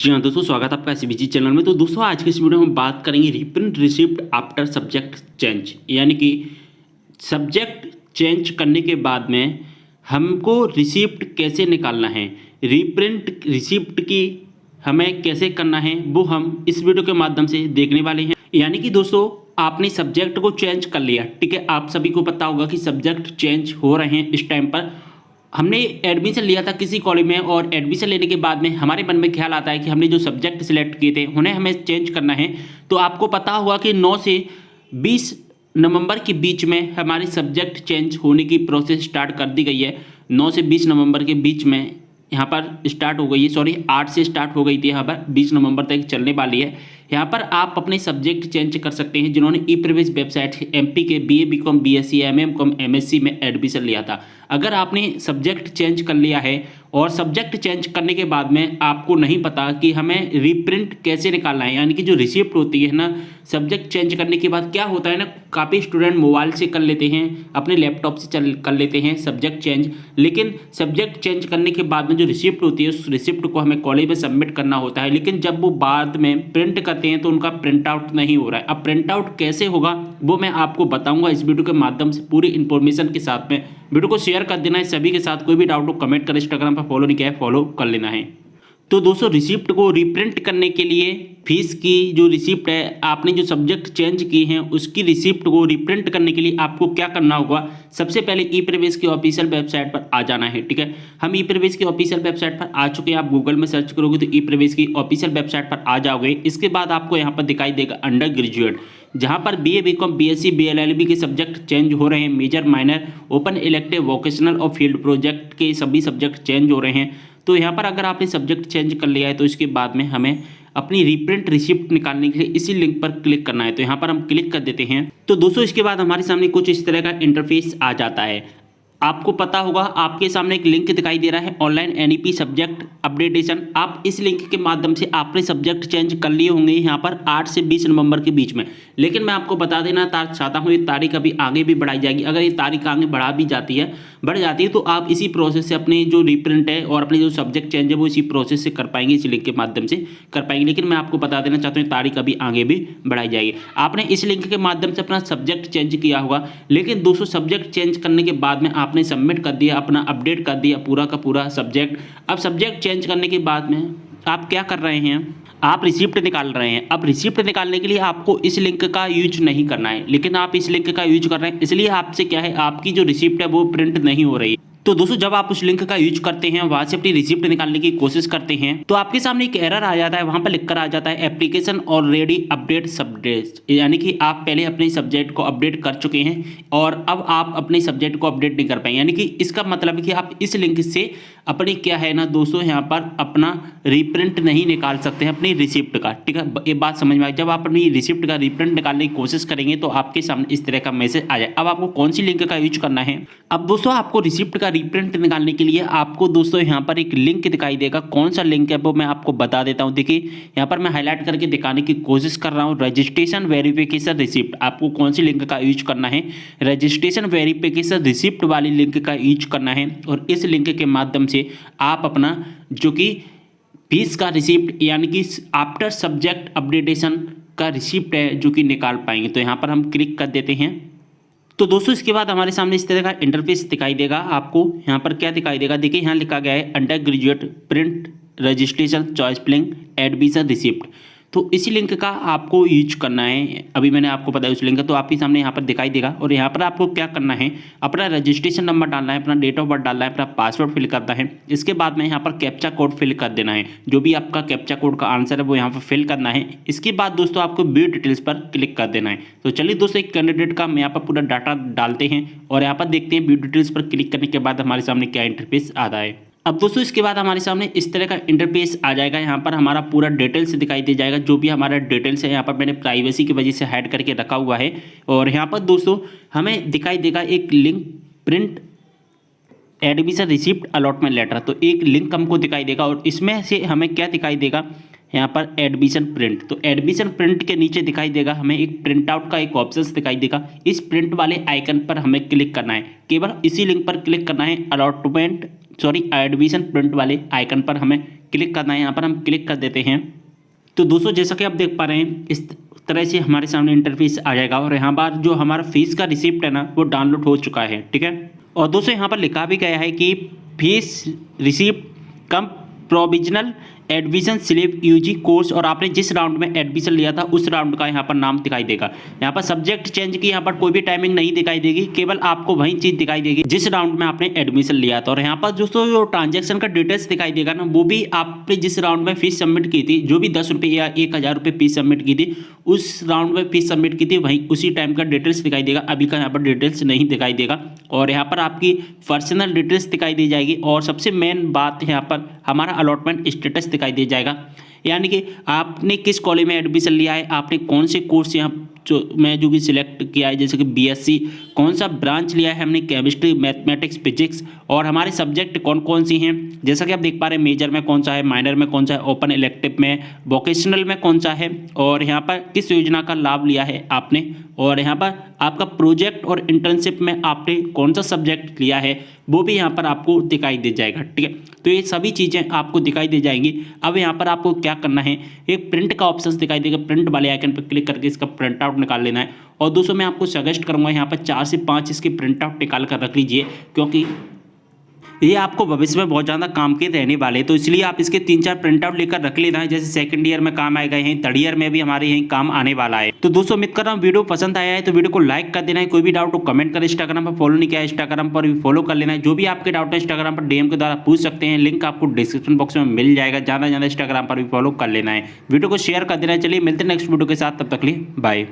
जी हाँ दोस्तों, स्वागत है आपका सीबीजी चैनल में। तो दोस्तों आज के इस वीडियो में हम बात करेंगे reprint receipt after subject change, यानी कि सब्जेक्ट चेंज करने के बाद में हमको रिसिप्ट कैसे निकालना है, रीप्रिंट रिसिप्ट की हमें कैसे करना है, वो हम इस वीडियो के माध्यम से देखने वाले हैं। यानी कि दोस्तों आपने सब्जेक्ट को चेंज कर लिया, ठीक है। आप सभी को पता होगा कि सब्जेक्ट चेंज हो रहे हैं इस टाइम पर। हमने एडमिशन लिया था किसी कॉलेज में, और एडमिशन लेने के बाद में हमारे मन में ख्याल आता है कि हमने जो सब्जेक्ट सिलेक्ट किए थे उन्हें हमें चेंज करना है। तो आपको पता होगा कि 9 से 20 नवंबर के बीच में हमारे सब्जेक्ट चेंज होने की प्रोसेस स्टार्ट कर दी गई है। 9 से 20 नवंबर के बीच में यहाँ पर स्टार्ट हो गई है, सॉरी 8 से स्टार्ट हो गई थी, यहाँ पर 20 नवंबर तक चलने वाली है। यहाँ पर आप अपने सब्जेक्ट चेंज कर सकते हैं जिन्होंने ई प्रवेश वेबसाइट एमपी के BA BCom BSc MM com MSc में एडमिशन लिया था। अगर आपने सब्जेक्ट चेंज कर लिया है और सब्जेक्ट चेंज करने के बाद में आपको नहीं पता कि हमें रीप्रिंट कैसे निकालना है, यानी कि जो रिसिप्ट होती है ना, सब्जेक्ट चेंज करने के बाद क्या होता है ना, काफ़ी स्टूडेंट मोबाइल से कर लेते हैं, अपने लैपटॉप से कर लेते हैं सब्जेक्ट चेंज। लेकिन सब्जेक्ट चेंज करने के बाद में जो रिसिप्ट होती है उस रिसिप्ट को हमें कॉलेज में सबमिट करना होता है, लेकिन जब वो बाद में प्रिंट करते हैं तो उनका प्रिंट आउट नहीं हो रहा है। अब प्रिंट आउट कैसे होगा वो मैं आपको बताऊंगा इस वीडियो के माध्यम से, पूरी इन्फॉर्मेशन के साथ में। वीडियो को शेयर कर देना है सभी के साथ। कोई भी डाउट हो कमेंट कर, इंस्टाग्राम पर फॉलो नहीं किया है फॉलो कर लेना है। तो दोस्तों रिसिप्ट को रिप्रिंट करने के लिए फीस की जो रिसिप्ट है, आपने जो सब्जेक्ट चेंज किए हैं उसकी रिसिप्ट को रिप्रिंट करने के लिए आपको क्या करना होगा। सबसे पहले ई प्रवेश की ऑफिशियल वेबसाइट पर आ जाना है, ठीक है। हम ई प्रवेश की ऑफिशियल वेबसाइट पर आ चुके हैं। आप गूगल में सर्च करोगे तो ई प्रवेश की ऑफिशियल वेबसाइट पर आ जाओगे। इसके बाद आपको यहाँ पर दिखाई देगा अंडर ग्रेजुएट, जहाँ पर बीए बीकॉम बीएससी बीएलएलबी के सब्जेक्ट चेंज हो रहे हैं। Major minor open elective vocational और फील्ड प्रोजेक्ट के सभी सब्जेक्ट चेंज हो रहे हैं। तो यहाँ पर अगर आपने सब्जेक्ट चेंज कर लिया है तो इसके बाद में हमें अपनी रीप्रिंट रिसिप्ट निकालने के लिए इसी लिंक पर क्लिक करना है। तो यहाँ पर हम क्लिक कर देते हैं। तो दोस्तों इसके बाद हमारे सामने कुछ इस तरह का इंटरफेस आ जाता है। आपको पता होगा आपके सामने एक लिंक दिखाई दे रहा है ऑनलाइन एनईपी सब्जेक्ट अपडेटेशन। आप इस लिंक के माध्यम से आपने सब्जेक्ट चेंज कर लिए होंगे यहाँ पर 8 से 20 नवंबर के बीच में। लेकिन मैं आपको बता देना चाहता हूँ ये तारीख अभी आगे भी बढ़ाई जाएगी। अगर ये तारीख आगे बढ़ जाती है तो आप इसी प्रोसेस से अपने जो रीप्रिंट है और अपने जो सब्जेक्ट चेंज है वो इसी प्रोसेस से कर पाएंगे, इसी लिंक के माध्यम से कर पाएंगे। लेकिन मैं आपको बता देना चाहता हूँ तारीख अभी आगे भी बढ़ाई जाएगी। आपने इस लिंक के माध्यम से अपना सब्जेक्ट चेंज किया होगा, लेकिन दोस्तों सब्जेक्ट चेंज करने के बाद में आपने सबमिट कर दिया, अपना अपडेट कर दिया पूरा का पूरा सब्जेक्ट। अब सब्जेक्ट चेंज करने के बाद में आप क्या कर रहे हैं, आप रिसिप्ट निकाल रहे हैं। अब रिसिप्ट निकालने के लिए आपको इस लिंक का यूज नहीं करना है, लेकिन आप इस लिंक का यूज कर रहे हैं, इसलिए आपसे क्या है, आपकी जो रिसिप्ट है वो प्रिंट नहीं हो रही है। तो दोस्तों जब आप उस लिंक का यूज करते हैं, वहां से अपनी रिसिप्ट निकालने की कोशिश करते हैं, तो आपके सामने एक एरर आ जाता है। वहां पर लिखकर आ जाता है एप्लीकेशन ऑलरेडी अपडेट सब्जेक्ट, यानी कि आप पहले अपने सब्जेक्ट को अपडेट कर चुके हैं और अब आप अपने सब्जेक्ट को अपडेट नहीं कर पाएंगे। यानी कि इसका मतलब है कि आप इस लिंक से अपने क्या है ना दोस्तों, यहाँ पर अपना रीप्रिंट नहीं निकाल सकते हैं अपनी रिसिप्ट का, ठीक है। ये बात समझ में आई। जब आप अपनी रिसिप्ट का रीप्रिंट निकालने की कोशिश करेंगे तो आपके सामने इस तरह का मैसेज आ जाए। अब आपको कौन सी लिंक का यूज करना है। अब दोस्तों आपको रिसिप्ट का रीप्रिंट निकालने के लिए आपको दोस्तों यहाँ पर एक लिंक दिखाई देगा। कौन सा लिंक है वो मैं आपको बता देता हूँ। देखिए यहाँ पर मैं हाईलाइट करके दिखाने की कोशिश कर रहा हूँ, रजिस्ट्रेशन वेरिफिकेशन रिसिप्ट। आपको कौन सी लिंक का यूज करना है, रजिस्ट्रेशन वेरिफिकेशन रिसिप्ट वाली लिंक का यूज करना है। और इस लिंक के माध्यम से आप अपना जो कि फीस का रिसिप्ट, यानी कि आफ्टर सब्जेक्ट अपडेटेशन का रिसिप्ट है जो कि निकाल पाएंगे। तो यहाँ पर हम क्लिक कर देते हैं। तो दोस्तों इसके बाद हमारे सामने इस तरह का इंटरफेस दिखाई देगा। आपको यहाँ पर क्या दिखाई देगा, देखिए यहाँ लिखा गया है undergraduate print registration choice filling admission receipt. तो इसी लिंक का आपको यूज करना है। अभी मैंने आपको बताया उस लिंक का, तो आपके सामने यहाँ पर दिखाई देगा। और यहाँ पर आपको क्या करना है, अपना रजिस्ट्रेशन नंबर डालना है, अपना डेट ऑफ बर्थ डालना है, अपना पासवर्ड फिल करना है। इसके बाद में यहाँ पर कैप्चा कोड फिल कर देना है। जो भी आपका कैप्चा कोड का आंसर है वो यहाँ पर फिल करना है। इसके बाद दोस्तों आपको व्यू डिटेल्स पर क्लिक कर देना है। तो चलिए दोस्तों एक कैंडिडेट का हम यहाँ पर पूरा डाटा डालते हैं और यहाँ पर देखते हैं व्यू डिटेल्स पर क्लिक करने के बाद हमारे सामने क्या इंटरफेस आता है। अब दोस्तों इसके बाद हमारे सामने इस तरह का इंटरफेस आ जाएगा। यहाँ पर हमारा पूरा डिटेल्स दिखाई दे जाएगा। जो भी हमारा डिटेल्स है यहाँ पर मैंने प्राइवेसी की वजह से हाइड करके रखा हुआ है। और यहाँ पर दोस्तों हमें दिखाई देगा एक link print admission receipt allotment letter. तो एक लिंक हमको दिखाई देगा और इसमें से हमें क्या दिखाई देगा, यहाँ पर एडमिशन प्रिंट। तो एडमिशन प्रिंट के नीचे दिखाई देगा हमें एक प्रिंट आउट का एक ऑप्शन दिखाई देगा। इस प्रिंट वाले आइकन पर हमें क्लिक करना है, केवल इसी लिंक पर क्लिक करना है। अलॉटमेंट एडमिशन प्रिंट वाले आइकन पर हमें क्लिक करना है, यहाँ पर हम क्लिक कर देते हैं। तो दोस्तों जैसा कि आप देख पा रहे हैं इस तरह से हमारे सामने इंटरफेस आ जाएगा और यहाँ पर जो हमारा फीस का रिसिप्ट है ना वो डाउनलोड हो चुका है, ठीक है। और दोस्तों यहाँ पर लिखा भी गया है कि fee receipt cum provisional admission slip UG course, और आपने जिस राउंड में एडमिशन लिया था उस राउंड का यहाँ पर नाम दिखाई देगा। यहाँ पर सब्जेक्ट चेंज की यहाँ पर कोई भी टाइमिंग नहीं दिखाई देगी, केवल आपको वही चीज़ दिखाई देगी जिस राउंड में आपने एडमिशन लिया था। और यहाँ पर दोस्तों जो ट्रांजेक्शन का डिटेल्स दिखाई देगा ना वो भी आपने जिस राउंड में फीस सबमिट की थी, जो भी 10 रुपये या 1000 रुपये फीस सबमिट की थी, उस राउंड में फीस सबमिट की थी वहीं उसी टाइम का डिटेल्स दिखाई देगा। अभी का यहाँ पर डिटेल्स नहीं दिखाई देगा और यहाँ पर आपकी पर्सनल डिटेल्स दिखाई दी जाएगी। और सबसे मेन बात यहाँ पर हमारा अलॉटमेंट स्टेटस दिखाई दे जाएगा, यानी कि आपने किस कॉलेज में एडमिशन लिया है, आपने कौन से कोर्स यहाँ जो भी सिलेक्ट किया है, जैसे कि बीएससी, कौन सा ब्रांच लिया है हमने, केमिस्ट्री, मैथमेटिक्स, फिजिक्स, और हमारे सब्जेक्ट कौन कौन सी हैं, जैसा कि आप देख पा रहे हैं मेजर में कौन सा है, माइनर में कौन सा है, ओपन इलेक्टिव में, वोकेशनल में कौन सा है, और यहाँ पर किस योजना का लाभ लिया है आपने, और यहाँ पर आपका प्रोजेक्ट और इंटर्नशिप में आपने कौन सा सब्जेक्ट लिया है वो भी यहाँ पर आपको दिखाई दे जाएगा, ठीक है। तो ये सभी चीज़ें आपको दिखाई दे जाएंगी। अब यहाँ पर आपको क्या करना है, एक प्रिंट का ऑप्शन दिखाई देगा, प्रिंट वाले आइकन पर क्लिक करके इसका प्रिंट आउट निकाल लेना है। और दोस्तों मैं आपको सजेस्ट करूँगा यहाँ पर 4 से 5 इसके प्रिंट आउट निकाल कर रख लीजिए, क्योंकि ये आपको भविष्य में बहुत ज़्यादा काम के रहने वाले, तो इसलिए आप इसके 3-4 प्रिंट आउट लेकर रख लेना है। जैसे सेकंड ईयर में काम आएगा, यहीं थर्ड ईयर में भी हमारे यहीं काम आने वाला है। तो दोस्तों उम्मीद कर रहा हूँ वीडियो पसंद आया है तो वीडियो को लाइक कर देना है। कोई भी डाउट हो कमेंट कर, इंस्टाग्राम पर फॉलो नहीं किया इंस्टाग्राम पर भी फॉलो कर लेना है। जो भी आपके डाउट है इंस्टाग्राम पर डीएम के द्वारा पूछ सकते हैं, लिंक आपको डिस्क्रिप्शन बॉक्स में मिल जाएगा। ज़्यादा इंस्टाग्राम पर भी फॉलो कर लेना है, वीडियो को शेयर कर देना है। चलिए मिलते हैं नेक्स्ट वीडियो के साथ, तब तक के लिए बाय।